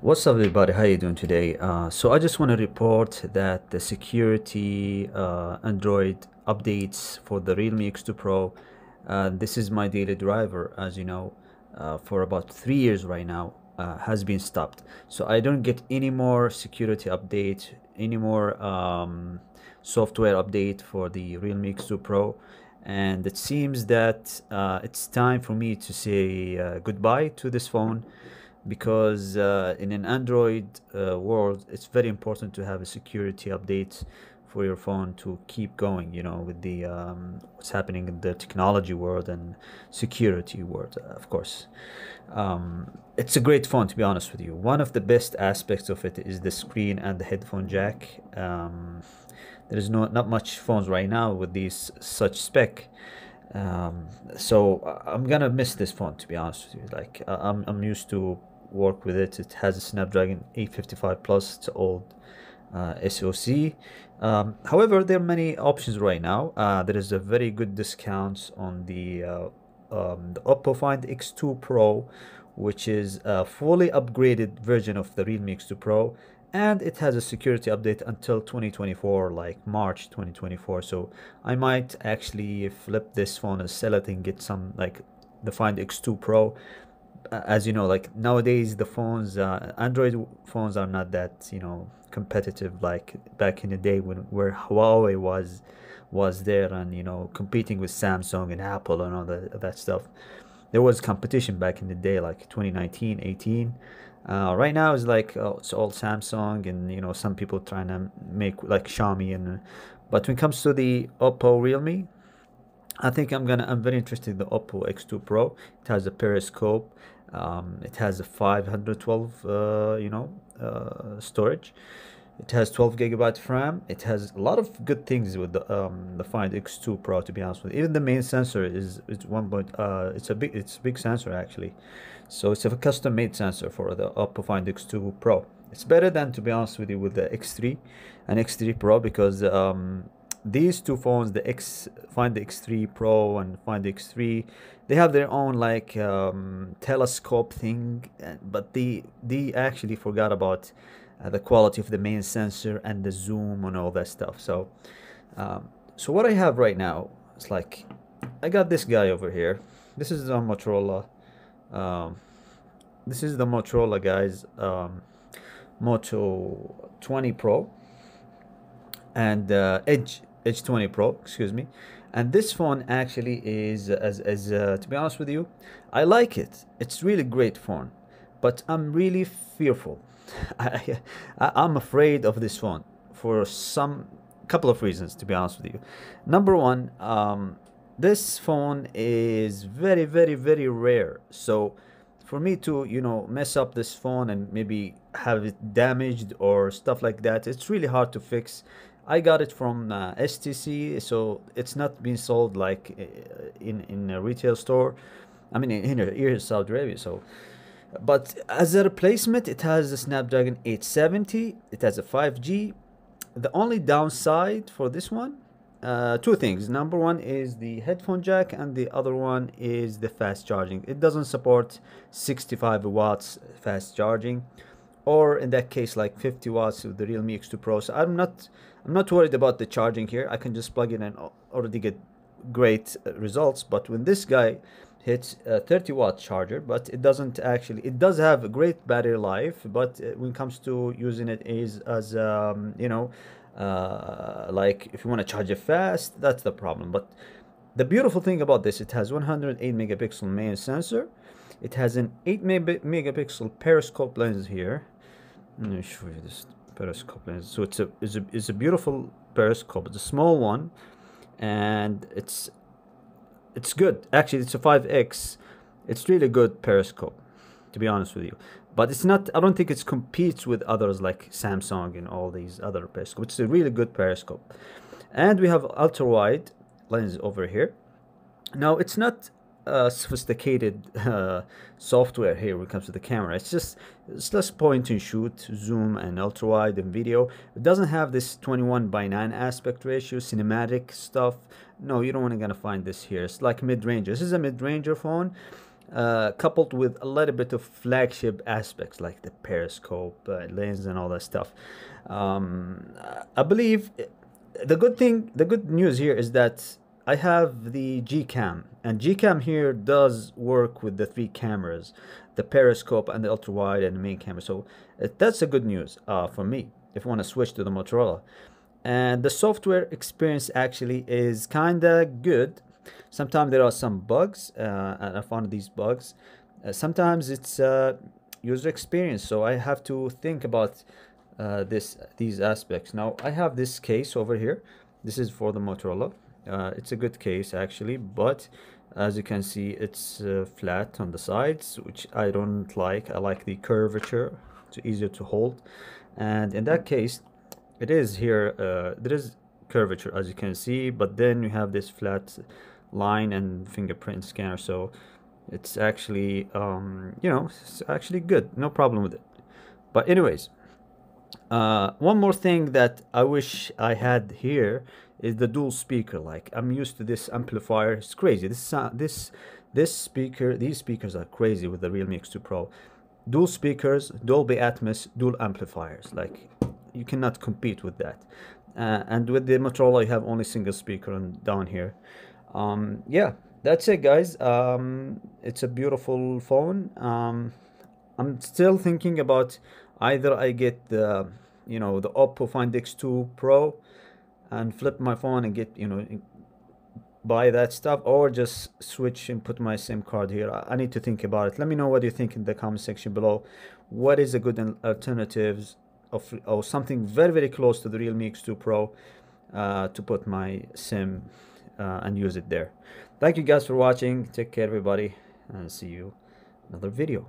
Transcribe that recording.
What's up, everybody? How you doing today? So I just want to report that the security Android updates for the Realme X2 Pro. This is my daily driver, as you know, for about 3 years right now, has been stopped. So I don't get any more security update, any more software update for the Realme X2 Pro. And it seems that it's time for me to say goodbye to this phone because in an Android world, it's very important to have a security update for your phone to keep going, with the what's happening in the technology world and security world, of course. It's a great phone, to be honest with you. One of the best aspects of it is the screen and the headphone jack. There is not much phones right now with these such spec. So I'm gonna miss this phone, to be honest with you. Like I'm used to work with it. It has a Snapdragon 855 plus. It's old SoC. However, there are many options right now. There is a very good discounts on the Oppo Find X2 Pro, which is a fully upgraded version of the Realme X2 Pro, and it has a security update until 2024, like March 2024. So I might actually flip this phone and sell it and get some, like, the Find X2 Pro. As you know, like nowadays the phones, Android phones are not that, competitive like back in the day when where Huawei was there and competing with Samsung and Apple and all that stuff. There was competition back in the day, like 2019, 18. Right now it's like, it's all Samsung, and some people trying to make like Xiaomi. And but when it comes to the Oppo Realme, I think I'm very interested in the Oppo X2 Pro. It has a periscope. It has a 512 storage. It has 12 gigabyte of RAM. It has a lot of good things with the Find X2 Pro, to be honest with you. Even the main sensor is one point. It's a big sensor actually. So it's a custom made sensor for the Oppo Find X2 Pro. It's better than, to be honest with you, with the X3 and X3 Pro, because these two phones, Find the X3 Pro and Find the X3, they have their own like telescope thing, but they actually forgot about the quality of the main sensor and the zoom and all that stuff. So what I have right now is like, I got this guy over here. This is the Motorola. Um, this is the Motorola, guys. Moto 20 Pro and Edge 20 Pro, excuse me. And this phone actually is, as to be honest with you, I like it. It's really great phone, but I'm really fearful. I'm afraid of this phone for some couple of reasons, to be honest with you. Number one, this phone is very, very, very rare. So for me to, mess up this phone and maybe have it damaged or stuff like that, it's really hard to fix. I got it from STC, so it's not being sold like in a retail store. I mean, here in Saudi Arabia. So, but as a replacement, it has a Snapdragon 870. It has a 5G. The only downside for this one, two things. Number one is the headphone jack, and the other one is the fast charging. It doesn't support 65 watts fast charging, or in that case like 50 watts with the Realme X2 Pro. So I'm not worried about the charging here. I can just plug in and already get great results. But when this guy hits a 30-watt charger, but it doesn't actually, it does have a great battery life, but when it comes to using it as like if you want to charge it fast, that's the problem. But the beautiful thing about this, it has 108 megapixel main sensor. It has an 8 megapixel periscope lens here. Let me show you this periscope lens. So it's a beautiful periscope. It's a small one, and it's good. Actually, it's a 5x. It's really good periscope, to be honest with you. But it's not. I don't think it competes with others like Samsung and all these other periscopes. It's a really good periscope, and we have ultra wide lens over here. Now it's not sophisticated software here when it comes to the camera. It's just point and shoot, zoom, and ultra wide and video. It doesn't have this 21:9 aspect ratio, cinematic stuff. No, you don't want to gonna find this here. It's like mid-ranger. This is a mid-ranger phone. coupled with a little bit of flagship aspects like the periscope lens and all that stuff. I believe the good news here is that I have the Gcam, and Gcam here does work with the three cameras, the periscope and the ultra wide and the main camera. So that's a good news for me if I want to switch to the Motorola. And the software experience actually is kinda good. Sometimes there are some bugs, and I found these bugs. Sometimes it's user experience, so I have to think about these aspects. Now I have this case over here. This is for the Motorola. It's a good case actually, but as you can see, it's flat on the sides, which I don't like. I like the curvature. It's easier to hold, and in that case, it is here. There is curvature as you can see, but then you have this flat line and fingerprint scanner, so it's actually it's actually good, no problem with it. But anyways, one more thing that I wish I had here is the dual speaker. Like, I'm used to this amplifier. It's crazy. This speaker, these speakers are crazy with the Realme X2 Pro. Dual speakers, Dolby Atmos, dual amplifiers. Like, you cannot compete with that. And with the Motorola, you have only single speaker on down here. Yeah, that's it, guys. It's a beautiful phone. I'm still thinking about either I get the the Oppo Find X2 Pro and flip my phone and get buy that stuff, or just switch and put my SIM card here. I need to think about it. Let me know what you think in the comment section below. What is a good alternatives of, or something very close to the Realme X2 Pro to put my SIM and use it there. Thank you guys for watching. Take care, everybody, and see you in another video.